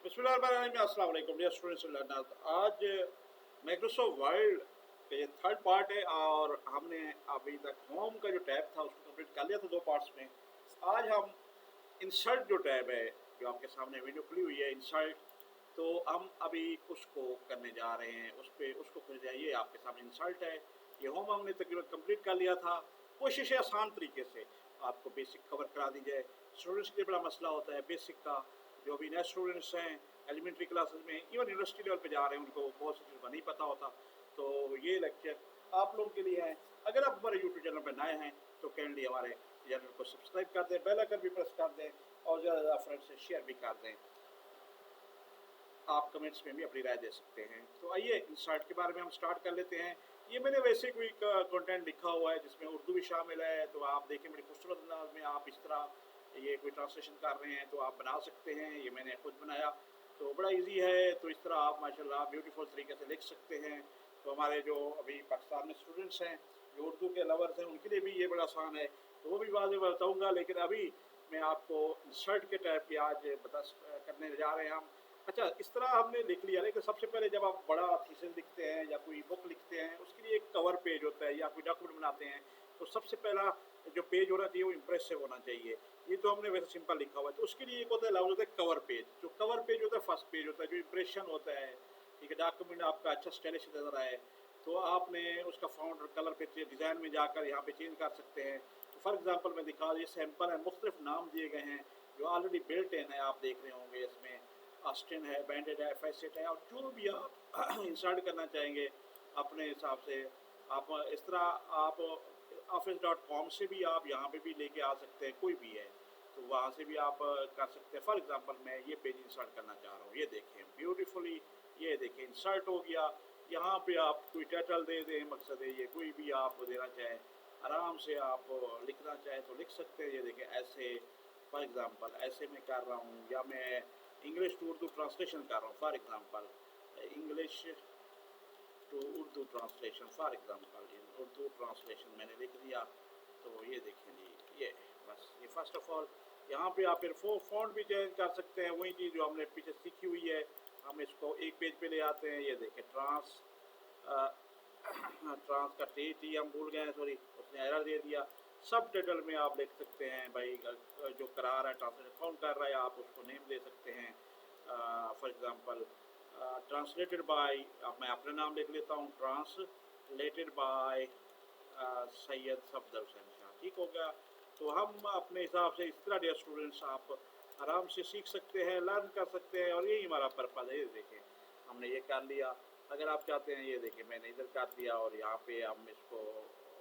बिस्मिल्लाहिर्रहमानिर्रहीम। अस्सलाम वालेकुम डियर स्टूडेंट्स। आज माइक्रोसॉफ्ट वर्ड का ये थर्ड पार्ट है और हमने अभी तक होम का जो टैब था उसको कंप्लीट कर लिया था दो पार्ट्स में। आज हम इंसर्ट जो टैब है, जो आपके सामने वीडियो खुली हुई है इंसर्ट, तो हम अभी उसको करने जा रहे हैं। उसको खुल जाइए, आपके सामने इंसर्ट है। ये होम हमने तकरीबन कंप्लीट कर लिया था। कोशिश है आसान तरीके से आपको बेसिक कवर करा दी जाए। स्टूडेंट्स के लिए बड़ा मसला होता है बेसिक का। जो भी नए स्टूडेंट्स हैं एलिमेंट्री क्लासेस में, इवन यूनिवर्सिटी लेवल पे जा रहे हैं, उनको बहुत सी चीज़ नहीं पता होता। तो ये लेक्चर आप लोगों के लिए है। अगर आप हमारे यूट्यूब चैनल पर नए हैं तो काइंडली हमारे चैनल को सब्सक्राइब कर दें, बेल आइकन भी प्रेस कर दें और ज़्यादा से ज़्यादा फ्रेंड्स से शेयर भी कर दें। आप कमेंट्स में भी अपनी राय दे सकते हैं। तो आइए इंसर्ट के बारे में हम स्टार्ट कर लेते हैं। ये मैंने वैसे कोई कंटेंट लिखा हुआ है जिसमें उर्दू भी शामिल है, तो आप देखें बड़ी खूबसूरत अंदाज में आप इस तरह ये कोई ट्रांसलेशन कर रहे हैं तो आप बना सकते हैं। ये मैंने खुद बनाया, तो बड़ा इजी है। तो इस तरह आप माशाल्लाह ब्यूटीफुल तरीके से लिख सकते हैं। तो हमारे जो अभी पाकिस्तान में स्टूडेंट्स हैं जो उर्दू के लवर्स हैं, उनके लिए भी ये बड़ा आसान है, तो वो भी बाद में बताऊँगा। लेकिन अभी मैं आपको इंसर्ट के टाइप की आज करने जा रहे हैं हम। अच्छा, इस तरह हमने लिख लिया। लेकिन सबसे पहले जब आप बड़ा थीसिस लिखते हैं या कोई बुक लिखते हैं, उसके लिए एक कवर पेज होता है या कोई डॉक्यूमेंट बनाते हैं, तो सबसे पहला जो पेज होना चाहिए वो इम्प्रेसिव होना चाहिए। ये तो हमने वैसे सिंपल लिखा हुआ है। तो उसके लिए एक होता है, लफ्ज़ होता है कवर पेज। जो कवर पेज होता है फर्स्ट पेज होता है, जो इम्प्रेशन होता है, ठीक है, डॉक्यूमेंट आपका अच्छा स्टाइलिश नज़र आए, तो आपने उसका फाउंड कलर पे डिज़ाइन में जाकर यहाँ पे चेंज कर सकते हैं। तो फॉर एग्जांपल मैं दिखा, ये सैंपल है, मुख्तलिफ नाम दिए गए हैं जो ऑलरेडी बिल्ट इन है, आप देख रहे होंगे। इसमें आस्टिन है, बैंडेड है, फैसेट है, और जो भी आप इंसर्ट करना चाहेंगे अपने हिसाब से आप इस तरह आप office.com से भी आप यहाँ पे भी लेके आ सकते हैं, कोई भी है तो वहाँ से भी आप कर सकते हैं। फॉर एग्जांपल मैं ये पेज इंसर्ट करना चाह रहा हूँ, ये देखें ब्यूटीफुली, ये देखें इंसर्ट हो गया। यहाँ पे आप कोई टाइटल दे दें, मकसद है ये कोई भी आप देना चाहें, आराम से आप लिखना चाहें तो लिख सकते हैं। ये देखें ऐसे, फॉर एग्जांपल ऐसे मैं कर रहा हूँ, या मैं इंग्लिश टू उर्दू ट्रांसलेशन कर रहा हूँ। For example English to Urdu translation, for example Urdu translation मैंने लिख दिया। तो ये देखें जी, ये बस ये फर्स्ट ऑफ ऑल यहाँ पे आप फिर फॉन्ट भी चेंज कर सकते हैं। वही चीज़ जो हमने पीछे सीखी हुई है, हम इसको एक पेज पे ले आते हैं। ये देखें ट्रांस ट्रांस का टी हम भूल गए हैं, सॉरी, उसने एरर दे दिया। सब टाइटल में आप लिख सकते हैं भाई, जो करा रहा है ट्रांसलेशन कौन कर रहा है, आप उसको नेम दे सकते हैं। फॉर एग्जांपल ट्रांसलेटेड बाय, अब मैं अपना नाम लिख लेता हूँ, ट्रांसलेटेड बाय सैयद सफदर हुसैन शाह, ठीक हो गया। तो हम अपने हिसाब से इस तरह डियर स्टूडेंट्स आप आराम से सीख सकते हैं, लर्न कर सकते हैं, और यही हमारा पर्पज़ है। ये देखें हमने ये कर लिया। अगर आप चाहते हैं, ये देखिए मैंने इधर कर दिया और यहाँ पे हम इसको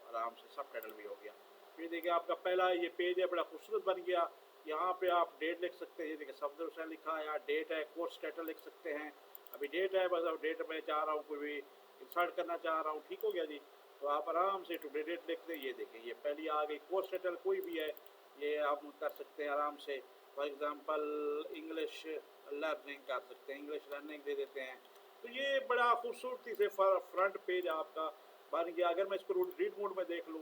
आराम से सब टाइटल भी हो गया। ये देखिए आपका पहला ये पेज है, बड़ा खूबसूरत बन गया। यहाँ पे आप डेट लिख सकते हैं, ये देखिए सफदर हुसैन लिखा है, यहाँ डेट है, कोर्स टाइटल लिख सकते हैं। अभी डेट है, बस अब डेट मैं चाह रहा हूँ कोई भी इंसर्ट करना चाह रहा हूँ, ठीक हो गया जी। तो आप आराम से टुडे डेट लिख दें। ये देखें ये पहली आ गई, कोर्स टाइटल कोई भी है ये आप कर सकते हैं आराम से। फॉर एग्जांपल इंग्लिश लर्निंग कर सकते हैं, इंग्लिश लर्निंग दे देते हैं। तो ये बड़ा खूबसूरती से फ्रंट पेज आपका बन गया। अगर मैं इसको रीड मोड में देख लूँ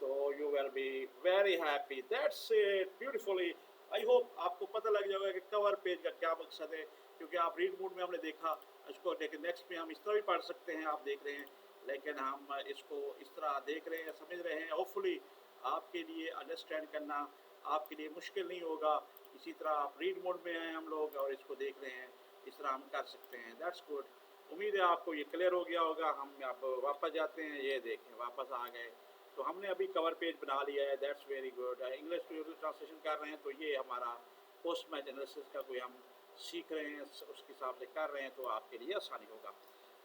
तो you will be very happy, that's it beautifully. I hope आपको पता लग जाएगा कि कवर पेज का क्या मकसद है, क्योंकि आप रीड मोड में हमने देखा इसको। लेकिन नेक्स्ट में हम इस तरह भी पढ़ सकते हैं, आप देख रहे हैं, लेकिन हम इसको इस तरह देख रहे हैं, समझ रहे हैं। होपफुली आपके लिए अंडरस्टैंड करना आपके लिए मुश्किल नहीं होगा। इसी तरह आप रीड मोड में हैं हम लोग और इसको देख रहे हैं, इस तरह हम कर सकते हैं। That's good. उम्मीद है आपको ये क्लियर हो गया होगा। हम अब वापस जाते हैं, ये देखें वापस आ गए। तो हमने अभी कवर पेज बना लिया है, that's very good. English to Urdu translation कर रहे हैं, तो ये हमारा पोस्ट मैच एनालिसिस का कोई हम सीख रहे हैं, उसके हिसाब से कर रहे हैं, तो आपके लिए आसानी होगा।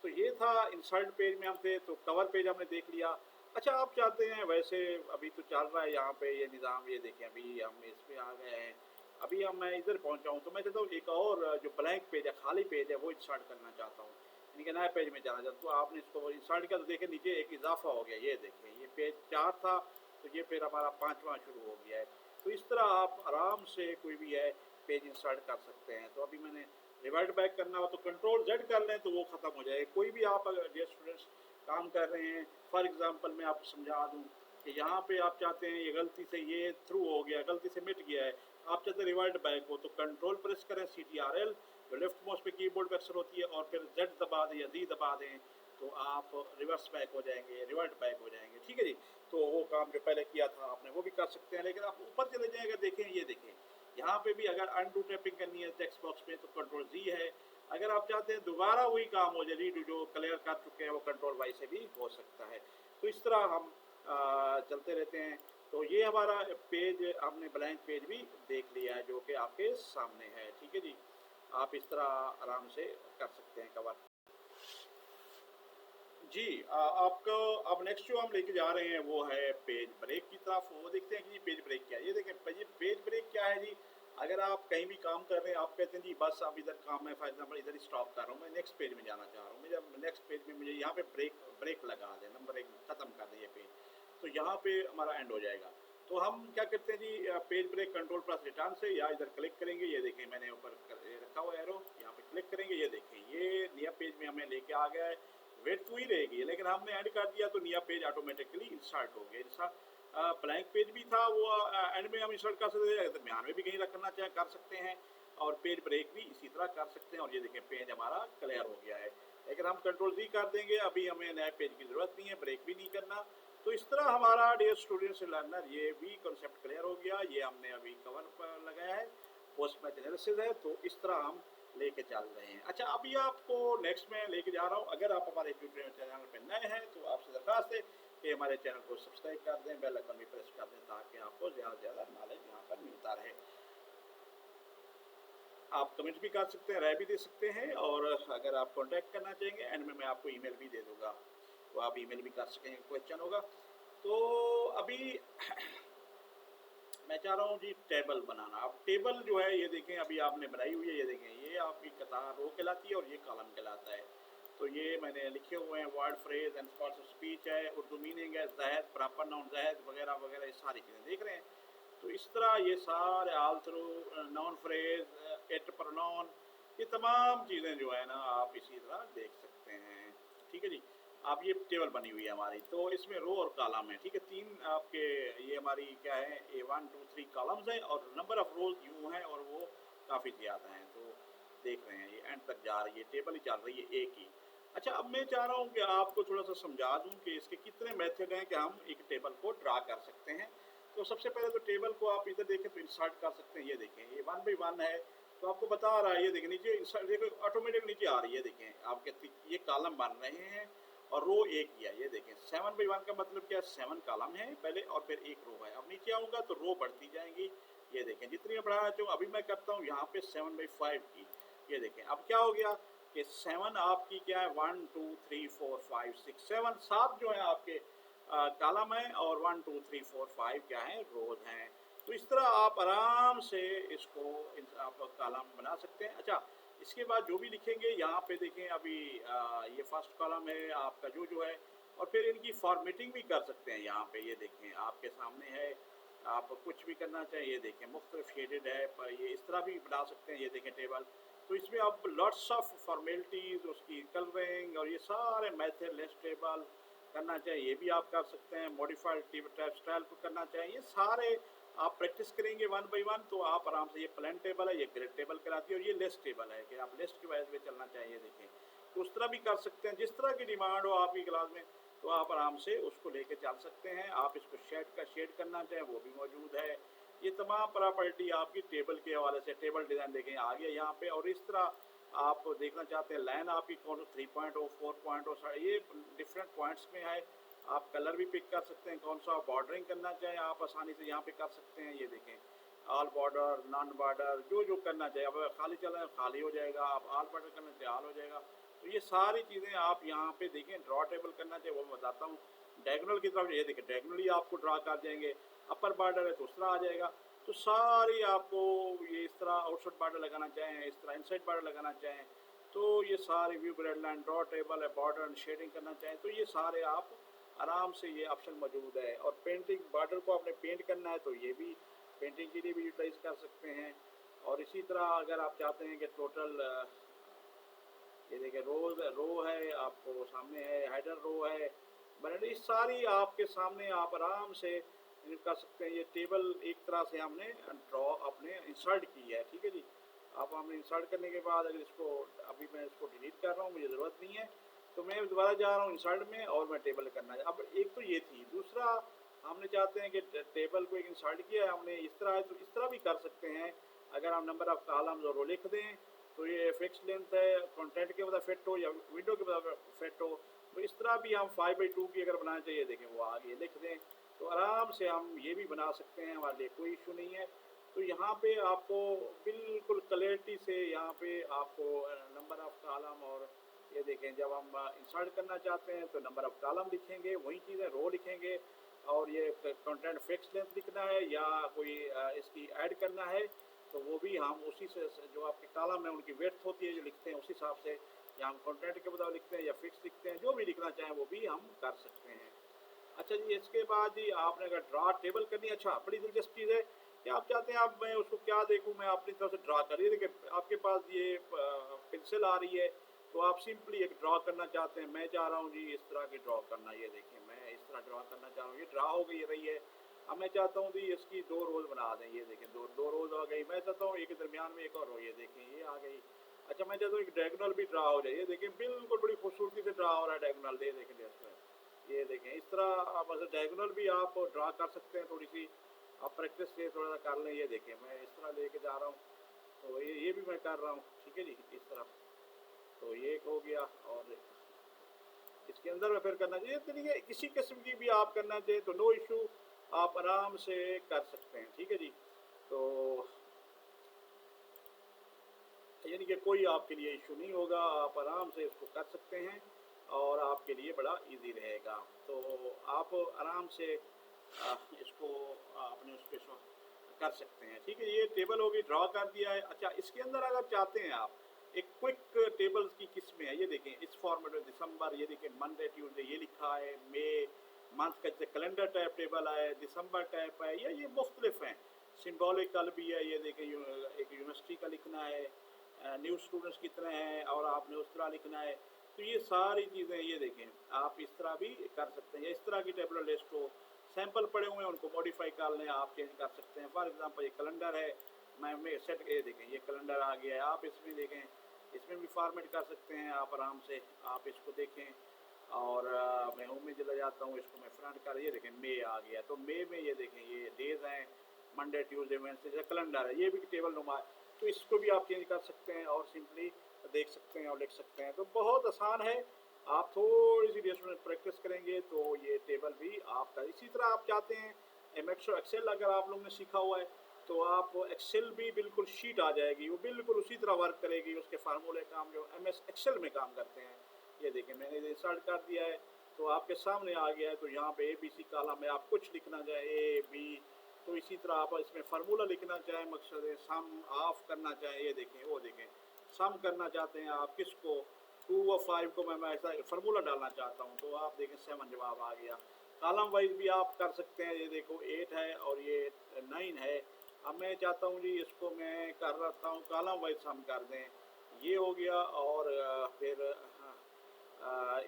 तो ये था इंसर्ट पेज में हम थे, तो कवर पेज हमने देख लिया। अच्छा, आप चाहते हैं, वैसे अभी तो चल रहा है यहाँ पे ये निज़ाम, ये देखें अभी हम इस पे आ गए हैं। अभी हम मैं इधर पहुँचा हूँ, तो मैं चाहता हूँ एक और जो ब्लैंक पेज है, खाली पेज है, वो इंसर्ट करना चाहता हूँ, यानी कि नए पेज में जाना चाहता हूँ। तो आपने इसको इंसर्ट किया तो देखें नीचे एक इजाफा हो गया। ये देखें ये पेज 4 था, तो ये पेज हमारा 5वां शुरू हो गया है। तो इस तरह आप आराम से कोई भी है पेज इंसर्ट कर सकते हैं। तो अभी मैंने रिवर्ट बैक करना हो तो कंट्रोल जेड कर लें तो वो ख़त्म हो जाए। कोई भी आप अगर डियर स्टूडेंट्स काम कर रहे हैं, फॉर एग्जांपल मैं आपको समझा दूं कि यहाँ पे आप चाहते हैं ये गलती से ये थ्रू हो गया, गलती से मिट गया है, आप चाहते हैं रिवर्ट बैक हो, तो कंट्रोल प्रेस करें CTRL, जो लेफ्ट मोस्ट पे कीबोर्ड पे अक्सर होती है, और फिर Z दबा दें या D दबा दें तो आप रिवर्स बैक हो जाएंगे, रिवर्ट बैक हो जाएंगे, ठीक है जी। तो वो काम जो पहले किया था आपने वो भी कर सकते हैं। लेकिन आप ऊपर चले जाएंगे, देखें ये देखें यहाँ पे भी अगर अनडू टैपिंग करनी है टेक्स्ट बॉक्स में तो कंट्रोल जी है। अगर आप चाहते हैं दोबारा वही काम हो जाए, रीड जो क्लियर कर चुके हैं वो कंट्रोल वाई से भी हो सकता है। तो इस तरह हम चलते रहते हैं। तो ये हमारा पेज, हमने ब्लैंक पेज भी देख लिया है जो कि आपके सामने है, ठीक है जी। आप इस तरह आराम से कर सकते हैं कवर। जी आपको अब नेक्स्ट जो हम लेके जा रहे हैं वो है पेज ब्रेक की तरफ। वो देखते हैं कि पेज ब्रेक क्या है। ये देखें ये पेज ब्रेक क्या है जी। अगर आप कहीं भी काम कर रहे हैं, आप कहते हैं जी बस अब इधर काम है, फॉर एग्जाम्पल इधर स्टॉप कर रहा हूँ, मैं नेक्स्ट पेज में जाना चाह रहा हूँ, मुझे नेक्स्ट पेज में मुझे यहाँ पे ब्रेक लगा दें, नंबर 1 ख़त्म कर दें ये पेज, तो यहाँ पे हमारा एंड हो जाएगा। तो हम क्या करते हैं जी, page break control plus return से या इधर क्लिक करेंगे, ये देखें मैंने ऊपर रखा हुआ एरो, यहाँ पे क्लिक करेंगे, ये देखें ये नया पेज में हमें लेके आ गया है। वेट तो ही रहेगी लेकिन हमने ऐड कर दिया तो नया पेज ऑटोमेटिकली इंसर्ट हो गया। जैसा ब्लैंक पेज भी था वो एंड में हम इंसर्ट कर सकते हैं, दरमियान में भी कहीं रखना चाहे कर सकते हैं, और पेज ब्रेक भी इसी तरह कर सकते हैं। और ये देखें पेज हमारा क्लियर हो गया है। लेकिन हम कंट्रोल जी कर देंगे, अभी हमें नए पेज की ज़रूरत नहीं है, ब्रेक भी नहीं करना। तो इस तरह हमारा डियर स्टूडेंट्स लर्नर ये भी कॉन्सेप्ट क्लियर हो गया। ये हमने अभी कवर पर लगाया है, पोस्ट मैच एनालिसिस है, तो इस तरह हम लेके चल रहे हैं। अच्छा अभी आपको नेक्स्ट में लेके जा रहा हूँ। अगर आप हमारे ट्यूटोरियल चैनल पर नए हैं तो आपसे दरख्वास्त है कि हमारे चैनल को सब्सक्राइब कर दें, बेल आइकन भी प्रेस कर दें ताकि आपको ज़्यादा से ज़्यादा नॉलेज यहाँ पर मिलता रहे। आप कमेंट भी कर सकते हैं, राय भी दे सकते हैं, और अगर आप कांटेक्ट करना चाहेंगे एंड में मैं आपको ईमेल भी दे दूँगा, तो आप ईमेल भी कर सकेंगे, क्वेश्चन होगा। तो अभी मैं चाह रहा हूँ जी टेबल बनाना। अब टेबल जो है ये देखें अभी आपने बनाई हुई है, ये देखें ये आपकी कतार रो कहलाती है और ये कॉलम कहलाता है। तो ये मैंने लिखे हुए हैं, word phrase and parts of speech है, उर्दू मीनिंग है, ज़ाहिद प्रॉपर नाउन ज़ाहिद वगैरह वगैरह, ये सारी चीज़ें देख रहे हैं। तो इस तरह ये सारे all through noun phrase at pronoun, ये तमाम चीज़ें जो है ना आप इसी तरह देख सकते हैं, ठीक है जी। अब ये टेबल बनी हुई है हमारी, तो इसमें रो और कॉलम है, ठीक है। 3 आपके ये हमारी क्या है, ए 1 2 3 कॉलम्स हैं और नंबर ऑफ रोज यूँ हैं और वो काफ़ी ज़्यादा हैं। तो देख रहे हैं ये एंड तक जा रही है, टेबल ही चल रही है एक ही। अच्छा अब मैं चाह रहा हूँ कि आपको थोड़ा सा समझा दूँ कि इसके कितने मेथड हैं कि हम एक टेबल को ड्रा कर सकते हैं। तो सबसे पहले तो टेबल को आप इधर देखें तो इंसर्ट कर सकते हैं, ये देखें ये 1 बाई 1 है, तो आपको बता रहा है, ये देखें नीचे इंसर्ट, देखो ऑटोमेटिक नीचे आ रही है, देखें आपके ये कॉलम बन रहे हैं और रो एक ही है। ये देखें 7 बाई 1 का मतलब क्या है, 7 कॉलम है पहले और फिर एक रो है। अब नीचे आऊँगा तो रो बढ़ती जाएंगी, ये देखें जितनी मैं बढ़ाना चाहूँ। अभी मैं करता हूँ यहाँ पे 7 बाई 5 की, ये देखें अब क्या हो गया कि 7 आपकी क्या है 1 2 3 4 5 6 7 7 जो है आपके कॉलम है और 1 2 3 4 5 क्या है रोज हैं। तो इस तरह आप आराम से इसको आप कॉलम बना सकते हैं। अच्छा इसके बाद जो भी लिखेंगे यहाँ पे देखें अभी ये फर्स्ट कॉलम है आपका जो है, और फिर इनकी फॉर्मेटिंग भी कर सकते हैं। यहाँ पे ये देखें आपके सामने है, आप कुछ भी करना चाहें, ये देखें मुख्तलिफ शेडेड है, पर ये इस तरह भी बना सकते हैं, ये देखें टेबल। तो इसमें आप लॉट्स ऑफ फॉर्मेलिटीज़, उसकी कलरिंग और ये सारे मेथड, लिस्ट टेबल करना चाहें ये भी आप कर सकते हैं, मॉडिफाइड टाइप स्टाइल को करना चाहें, ये सारे आप प्रैक्टिस करेंगे 1 बाई 1 तो आप आराम से। ये प्लान टेबल है, ये ग्रिड टेबल कराती है, और ये लिस्ट टेबल है कि आप लिस्ट की वजह से चलना चाहिए, देखें तो उस तरह भी कर सकते हैं। जिस तरह की डिमांड हो आपकी क्लास में तो आप आराम से उसको लेके चल सकते हैं। आप इसको शेड करना चाहें वो भी मौजूद है। ये तमाम प्रॉपर्टी आपकी टेबल के हवाले से, टेबल डिज़ाइन देखें आ गया यहाँ पे। और इस तरह आप देखना चाहते हैं लाइन आपकी कौन 3 पॉइंट हो 4 पॉइंट हो, ये डिफरेंट पॉइंट्स में है। आप कलर भी पिक कर सकते हैं, कौन सा बॉर्डरिंग करना चाहें आप आसानी से यहाँ पे कर सकते हैं। ये देखें ऑल बॉर्डर, नॉन बॉर्डर, जो करना चाहिए। अब खाली चला खाली हो जाएगा, आप ऑल बॉर्डर करना चाहिए ऑल हो जाएगा। तो ये सारी चीज़ें आप यहाँ पे देखें। ड्रॉ टेबल करना चाहिए वो मैं बताता हूँ। डायगोनल की तरफ ये देखें डायगोनली आपको ड्रा कर देंगे। अपर बॉर्डर है तो उस तरह आ जाएगा। तो सारी आपको ये इस तरह आउटसाइड बॉर्डर लगाना चाहें, इस तरह इनसाइड बॉर्डर लगाना चाहें, तो ये सारे view grade line, draw table है, बॉर्डर एंड शेडिंग करना चाहें तो ये सारे आप आराम से ये ऑप्शन मौजूद है। और पेंटिंग बॉर्डर को आपने पेंट करना है तो ये भी पेंटिंग के लिए भी यूटिलाइज कर सकते हैं। और इसी तरह अगर आप चाहते हैं कि टोटल ये देखिए रो है आपको सामने है, हेडर रो है, बड़ी सारी आपके सामने आप आराम से कर सकते हैं। ये टेबल एक तरह से हमने ड्रॉ अपने इंसर्ट की है, ठीक है जी। आप हमने इंसर्ट करने के बाद अगर इसको अभी मैं इसको डिलीट कर रहा हूँ, मुझे ज़रूरत नहीं है, तो मैं दोबारा जा रहा हूँ इंसर्ट में और मैं टेबल करना है। अब एक तो ये थी, दूसरा हमने चाहते हैं कि टेबल को एक इंसर्ट किया है हमने इस तरह है, तो इस तरह भी कर सकते हैं। अगर हम नंबर ऑफ कॉलम्स और रो लिख दें तो ये फिक्स लेंथ है, कंटेंट के मतलब फिट हो या विंडो के मतलब फिट हो, तो इस तरह भी हम 5/2 की अगर बनाना चाहिए, देखें वो आगे लिख दें तो आराम से हम ये भी बना सकते हैं, हमारे लिए कोई इशू नहीं है। तो यहाँ पे आपको बिल्कुल क्लैरिटी से यहाँ पे आपको नंबर ऑफ कॉलम और ये देखें, जब हम इंसर्ट करना चाहते हैं तो नंबर ऑफ कॉलम लिखेंगे, वही चीज़ें रो लिखेंगे, और ये कंटेंट फिक्स लेंथ लिखना है या कोई इसकी ऐड करना है तो वो भी हम उसी से जो आपके कॉलम है उनकी वेड्थ होती है जो लिखते हैं उसी हिसाब से, या हम कंटेंट के बदले लिखते हैं या फिक्स लिखते हैं, जो भी लिखना चाहें वो भी हम कर सकते हैं। अच्छा जी, इसके बाद जी आपने अगर ड्रा टेबल करनी है, अच्छा बड़ी दिलचस्प चीज़ है कि आप चाहते हैं आप मैं उसको क्या देखूं, मैं अपनी तरफ से ड्रा करिए। देखिए आपके पास ये पेंसिल आ रही है तो आप सिंपली एक ड्रा करना चाहते हैं, मैं चाह रहा हूँ जी इस तरह की ड्रा करना, ये देखिए मैं इस तरह ड्रा करना चाह रहा हूँ, ये ड्रा हो गई रही है। अब मैं चाहता हूँ जी इसकी 2 रोज बना दें, ये देखें दो दो रोज आ गई। मैं चाहता हूँ एक दरमियान में एक और रो, ये देखें ये आ गई। अच्छा मैं चाहता हूँ एक डायगोनल भी ड्रा हो जाए, ये देखें बिल्कुल बड़ी खूबसूरती से ड्रा हो रहा है डायगोनल, ये देखें इसमें, ये देखें इस तरह आप मतलब डायगोनल भी आप ड्रा कर सकते हैं। थोड़ी सी आप प्रैक्टिस से थोड़ा सा कर लें, ये देखें मैं इस तरह लेके जा रहा हूँ, तो ये भी मैं कर रहा हूँ, ठीक है जी इस तरह। तो ये एक हो गया, और इसके अंदर में फिर करना चाहिए, तो ये किसी किस्म की भी आप करना चाहिए तो नो इशू, आप आराम से कर सकते हैं, ठीक है जी। तो यानी कि कोई आपके लिए इशू नहीं होगा, आप आराम से इसको कर सकते हैं और आपके लिए बड़ा इजी रहेगा। तो आप आराम से इसको अपने उस पर कर सकते हैं, ठीक है। ये टेबल होगी, ड्रा कर दिया है। अच्छा इसके अंदर अगर चाहते हैं आप एक क्विक टेबल्स की किस्में है, ये देखें इस फॉर्मेट में दिसंबर, ये देखें मंडे ट्यूसडे ये लिखा है, मे मंथ का जैसे कैलेंडर टाइप टेबल है, दिसंबर टाइप है, या ये मुख्तलिफ हैं, सिम्बॉलिकल भी है, ये देखें एक यूनिवर्सिटी का लिखना है, न्यू स्टूडेंट्स कितने हैं और आपने उस तरह लिखना है। तो ये सारी चीज़ें ये देखें आप इस तरह भी कर सकते हैं, इस तरह की टेबल लिस्ट हो, सैंपल पड़े हुए हैं उनको मॉडिफाई कर लें, आप चेंज कर सकते हैं। फॉर एग्जांपल ये कैलेंडर है, मैं सेट ये देखें ये कैलेंडर आ गया है, आप इसमें देखें इसमें भी फॉर्मेट कर सकते हैं आप आराम से, आप इसको देखें। और मैं होम में चला जाता हूँ, इसको मैं फ्रंट कर, ये देखें मे आ गया, तो मे में ये देखें ये डेज हैं, मंडे ट्यूसडे वेडनेसडे, कैलेंडर है, ये भी टेबल नुमा है। तो इसको भी आप चेंज कर सकते हैं और सिंपली देख सकते हैं और लिख सकते हैं, तो बहुत आसान है। आप थोड़ी सी देर में प्रैक्टिस करेंगे तो ये टेबल भी आपका। इसी तरह आप चाहते हैं एमएक्स एक्सेल अगर आप लोगों ने सीखा हुआ है तो आप एक्सेल भी बिल्कुल शीट आ जाएगी, वो बिल्कुल उसी तरह वर्क करेगी, उसके फार्मूले काम जो एमएस एक्सेल में काम करते हैं। ये देखें मैंने इंसर्ट कर दिया है तो आपके सामने आ गया है, तो यहाँ पे ABC कॉलम में आप कुछ लिखना चाहे A B, तो इसी तरह आप इसमें फार्मूला लिखना चाहें, मकसद है सम ऑफ करना चाहें, ये देखें वो देखें सम करना चाहते हैं आप किसको 2 और 5 को, मैं ऐसा फार्मूला डालना चाहता हूँ तो आप देखें 7 जवाब आ गया। कॉलम वाइज भी आप कर सकते हैं, ये देखो 8 है और ये 9 है। अब मैं चाहता हूँ जी इसको मैं कर रखता हूँ कॉलम वाइज सम कर दें, ये हो गया, और फिर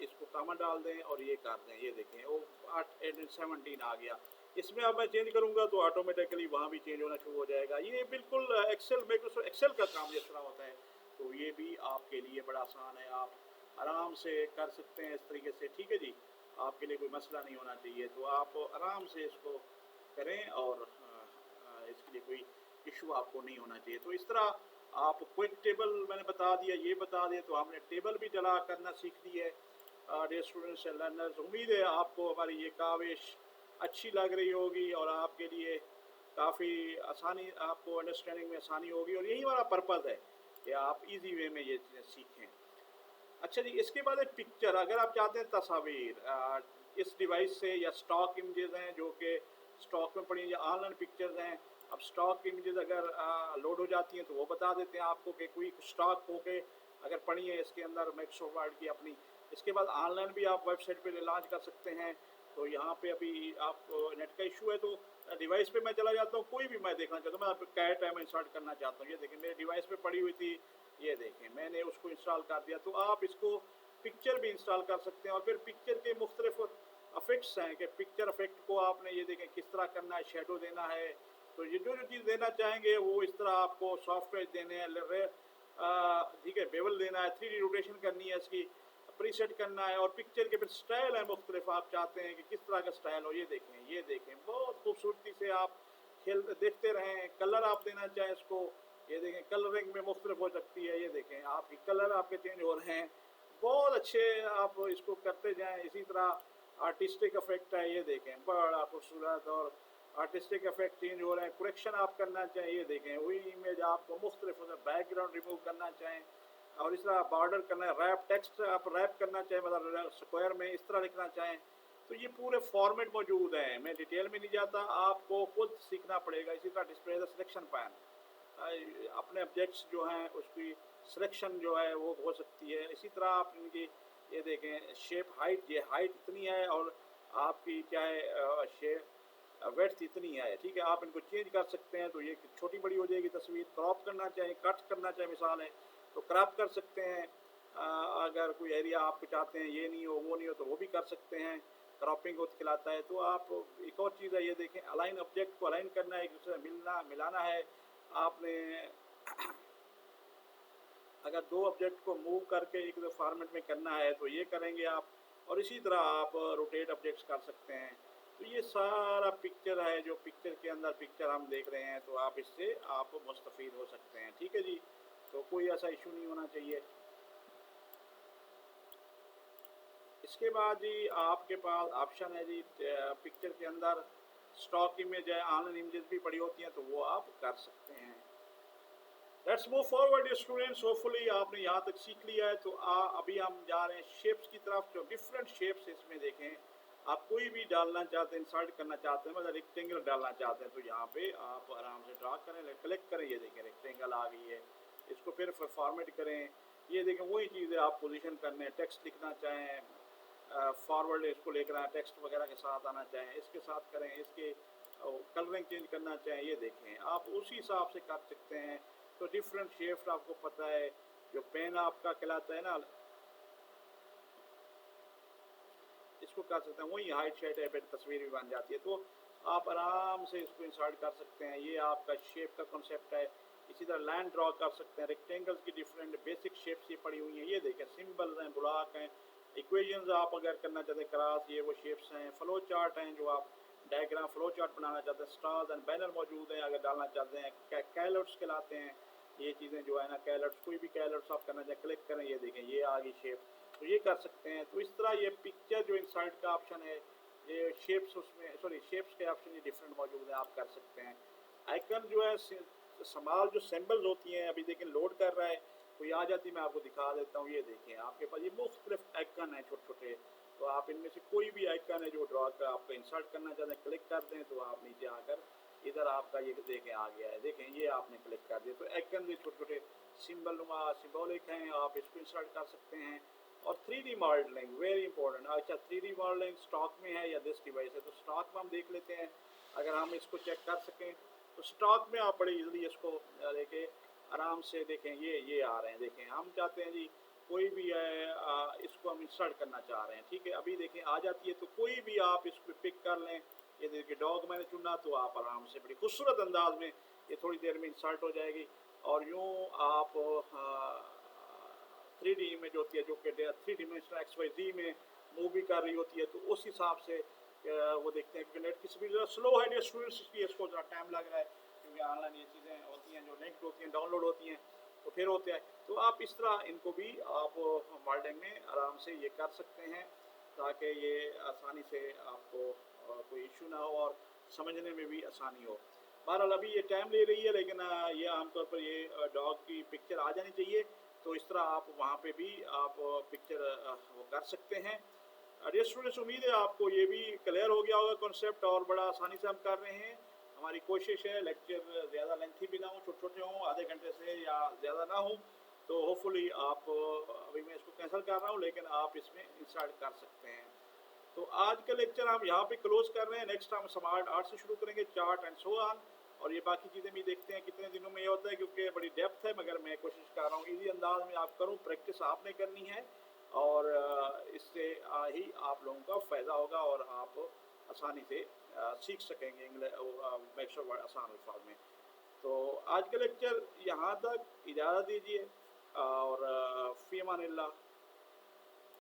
इसको कामा डाल दें और ये कर दें, ये देखें वो 8 8 17 आ गया। इसमें अब मैं चेंज करूंगा तो ऑटोमेटिकली वहाँ भी चेंज होना शुरू हो जाएगा। ये बिल्कुल एक्सेल माइक्रोसॉफ्ट एक्सेल का काम जिस तरह होता है, तो ये भी आपके लिए बड़ा आसान है, आप आराम से कर सकते हैं इस तरीके से, ठीक है जी। आपके लिए कोई मसला नहीं होना चाहिए, तो आप आराम से इसको करें और इसके लिए कोई इशू आपको नहीं होना चाहिए। तो इस तरह आप क्विक टेबल मैंने बता दिया, ये बता दिया, तो हमने टेबल भी डला करना सीख ली है। डियर स्टूडेंट्स एंड लर्नर्स, उम्मीद है आपको हमारी ये काविश अच्छी लग रही होगी और आपके लिए काफ़ी आसानी, आपको अंडरस्टैंडिंग में आसानी होगी, और यही हमारा पर्पज़ है कि आप इजी वे में ये चीज़ें सीखें। अच्छा जी, इसके बाद एक पिक्चर, अगर आप चाहते हैं तस्वीर इस डिवाइस से, या स्टॉक इमेजेस हैं जो कि स्टॉक में पड़ी, या ऑनलाइन पिक्चर्स हैं। अब स्टॉक इमेजेस अगर लोड हो जाती हैं तो वो बता देते हैं आपको कि कोई स्टॉक हो के अगर पड़ी है इसके अंदर माइक्रोसॉफ्ट वर्ड की अपनी। इसके बाद ऑनलाइन भी आप वेबसाइट पे लॉन्च कर सकते हैं। तो यहाँ पे अभी आप नेट का इशू है तो डिवाइस पे मैं चला जाता हूँ, कोई भी मैं देखना चाहता हूँ, मैं कैट है मैं इंस्टॉल करना चाहता हूँ, ये देखें मेरे डिवाइस पे पड़ी हुई थी, ये देखें मैंने उसको इंस्टॉल कर दिया। तो आप इसको पिक्चर भी इंस्टॉल कर सकते हैं, और फिर पिक्चर के मुख्तलिफ अफेक्ट्स हैं कि पिक्चर अफेक्ट को आपने ये देखें किस तरह करना है, शेडो देना है तो ये जो जो चीज़ देना चाहेंगे वो इस तरह आपको सॉफ्टवेयर देने हैं, ठीक है, बेवल देना है, 3D रोटेशन करनी है, इसकी प्रीसेट करना है, और पिक्चर के फिर स्टाइल है मुख्तलिफ, आप चाहते हैं कि किस तरह का स्टाइल हो, ये देखें बहुत खूबसूरती से आप खेल देखते रहें। कलर आप देना चाहें इसको, ये देखें कलरिंग में मुख्तलिफ हो सकती है, ये देखें आपकी कलर आपके चेंज हो रहे हैं, बहुत अच्छे आप इसको करते जाएं। इसी तरह आर्टिस्टिक इफेक्ट है, ये देखें बड़ा खूबसूरत, और आर्टिस्टिक इफेक्ट चेंज हो रहे हैं, करेक्शन आप करना चाहें, ये देखें वही इमेज आपको मुख्तलिफ बैकग्राउंड रिमूव करना चाहें, और इस तरह बॉर्डर करना है, रैप टेक्स्ट आप रैप करना चाहें, मतलब स्क्वायर में इस तरह लिखना चाहें, तो ये पूरे फॉर्मेट मौजूद हैं। मैं डिटेल में नहीं जाता, आपको खुद सीखना पड़ेगा। इसी तरह डिस्प्ले सिलेक्शन पैन, अपने ऑब्जेक्ट्स जो हैं उसकी सिलेक्शन जो है वो हो सकती है। इसी तरह आप इनकी ये देखें शेप हाइट, ये हाइट इतनी है और आपकी क्या है शेप वेड्थ इतनी है, ठीक है, आप इनको चेंज कर सकते हैं। तो ये छोटी बड़ी हो जाएगी तस्वीर, क्रॉप करना चाहें, कट करना चाहें मिसाल है तो क्रॉप कर सकते हैं। अगर कोई एरिया आप चाहते हैं ये नहीं हो वो नहीं हो तो वो भी कर सकते हैं, क्रॉपिंग को खिलाता है। तो आप एक और चीज़ है, ये देखें अलाइन, ऑब्जेक्ट को अलाइन करना है, एक दूसरे से मिलाना है आपने। अगर दो ऑब्जेक्ट को मूव करके एक फॉर्मेट में करना है तो ये करेंगे आप, और इसी तरह आप रोटेट ऑब्जेक्ट्स कर सकते हैं। तो ये सारा पिक्चर है, जो पिक्चर के अंदर पिक्चर हम देख रहे हैं, तो आप इससे आप मुस्तफ़ीद हो सकते हैं, ठीक है जी। तो कोई ऐसा इशू नहीं होना चाहिए। इसके बाद जी आपके पास ऑप्शन है जी पिक्चर के अंदर स्टॉक इमेज है, ऑनलाइन इमेजेस भी पड़ी होती हैं, तो वो आप कर सकते हैं। Let's move forward students, hopefully आपने यहाँ तक सीख लिया है। तो अभी हम जा रहे हैं शेप्स की तरफ। जो डिफरेंट शेप्स इसमें देखें, आप कोई भी डालना चाहते हैं, इंसर्ट करना चाहते हैं, मतलब रेक्टेंगल डालना चाहते हैं, तो यहाँ पे आप आराम से ड्रा करें, क्लिक करें, ये देखें रेक्टेंगल आ गई है। इसको फिर फॉर्मेट करें, ये देखें वही चीज़ है, आप पोजीशन करने, टेक्स्ट लिखना चाहें, फॉरवर्ड इसको लेकर आए, टेक्स्ट वगैरह के साथ आना चाहें, इसके साथ करें, इसके कलरिंग चेंज करना चाहें, ये देखें आप उसी हिसाब से कर सकते हैं। तो डिफरेंट शेप्स आपको पता है, जो पेन आपका कहलाता है ना, इसको कर सकते हैं, वही हाइट शेट है, फिर तस्वीर भी बन जाती है। तो आप आराम से इसको इंसर्ट कर सकते हैं, ये आपका शेप का कॉन्सेप्ट है। इसी तरह लाइन ड्रॉ कर सकते हैं, रेक्टेंगल्स की डिफरेंट बेसिक शेप्स ये पड़ी हुई हैं, ये देखें सिंबल्स हैं, ब्लॉक हैं, इक्वेशंस आप अगर करना चाहते हैं क्रॉस, ये वो शेप्स हैं, फ्लो चार्ट हैं, जो आप डायग्राम फ्लो चार्ट बनाना चाहते हैं, स्टार्स एंड बैनर मौजूद हैं अगर डालना चाहते हैं, कैलर्ट्स कहलाते हैं ये चीज़ें जो है ना, कैलर्ट्स, कोई भी कैलर्ट्स आप करना चाहें क्लिक करें, ये देखें ये आ गई शेप, तो ये कर सकते हैं। तो इस तरह ये पिक्चर जो इंसर्ट का ऑप्शन है, ये शेप्स उसमें सॉरी शेप्स के ऑप्शन ये डिफरेंट मौजूद है, आप कर सकते हैं। आइकन जो है समाल जो सिंबल्स होती हैं, अभी देखें लोड कर रहा है, कोई आ जाती मैं आपको दिखा देता हूँ। ये देखें आपके पास ये मुख्तलिफ आइकन है छोटे छोटे, तो आप इनमें से कोई भी आइकन है जो ड्रॉ कर आपको इंसर्ट करना चाहते हैं क्लिक कर दें, तो आप नीचे आकर इधर आपका ये देखें आ गया है, देखें ये आपने क्लिक कर दिया। तो आइकन भी छोटे छोटे सिंबॉलिक हैं, आप इसको इंसर्ट कर सकते हैं। और 3D मॉडलिंग वेरी इंपॉर्टेंट। अच्छा 3D मॉडलिंग स्टॉक में है या दिस डिवाइस है, तो स्टॉक में हम देख लेते हैं। अगर हम इसको चेक कर सकें तो स्टॉक में आप बड़ी इजली इसको लेके आराम से देखें, ये आ रहे हैं, देखें हम चाहते हैं जी कोई भी है इसको हम इंसर्ट करना चाह रहे हैं, ठीक है, अभी देखें आ जाती है, तो कोई भी आप इसको पिक कर लें। ये देखिए डॉग मैंने चुना, तो आप आराम से बड़ी खूबसूरत अंदाज में ये थोड़ी देर में इंसर्ट हो जाएगी। और यूँ आप 3D इमेज होती है जो कि 3 डिमेंशनल XYZ में मूवी कर रही होती है, तो उस हिसाब से वो देखते हैं कि नेट की स्पीड स्लो है स्टूडेंट्स, इसलिए इसको ज़रा टाइम लग रहा है, क्योंकि ऑनलाइन ये चीज़ें होती हैं जो लिंक होती हैं डाउनलोड होती हैं, तो फिर होते हैं। तो आप इस तरह इनको भी आप मॉडलिंग में आराम से ये कर सकते हैं, ताकि ये आसानी से आपको कोई इशू ना हो और समझने में भी आसानी हो। बहरहाल अभी ये टाइम ले रही है, लेकिन ये आमतौर पर ये डॉग की पिक्चर आ जानी चाहिए, तो इस तरह आप वहाँ पे भी आप पिक्चर वो कर सकते हैं। डियर स्टूडेंट्स, उम्मीद है आपको ये भी क्लियर हो गया होगा कॉन्सेप्ट, और बड़ा आसानी से हम कर रहे हैं। हमारी कोशिश है लेक्चर ज़्यादा लेंथी भी ना हो, छोटे छोटे हों, आधे घंटे से या ज़्यादा ना हो, तो होपफुली आप अभी मैं इसको कैंसिल कर रहा हूँ, लेकिन आप इसमें इंसर्ट कर सकते हैं। तो आज का लेक्चर हम यहाँ पे क्लोज कर रहे हैं। नेक्स्ट हम स्मार्ट आर्ट से शुरू करेंगे, चार्ट एंड सो ऑन, और ये बाकी चीज़ें भी देखते हैं कितने दिनों में ये होता है, क्योंकि बड़ी डेप्थ है, मगर मैं कोशिश कर रहा हूँ इजी अंदाज में आप करूँ, प्रैक्टिस आपने करनी है, और इससे ही आप लोगों का फ़ायदा होगा और आप आसानी से सीख सकेंगे इंग्लिश मैक्सिमम आसान अल्फाज में। तो आज का लेक्चर यहाँ तक, इजाज़त दीजिए और फ़ी अमानिल्लाह।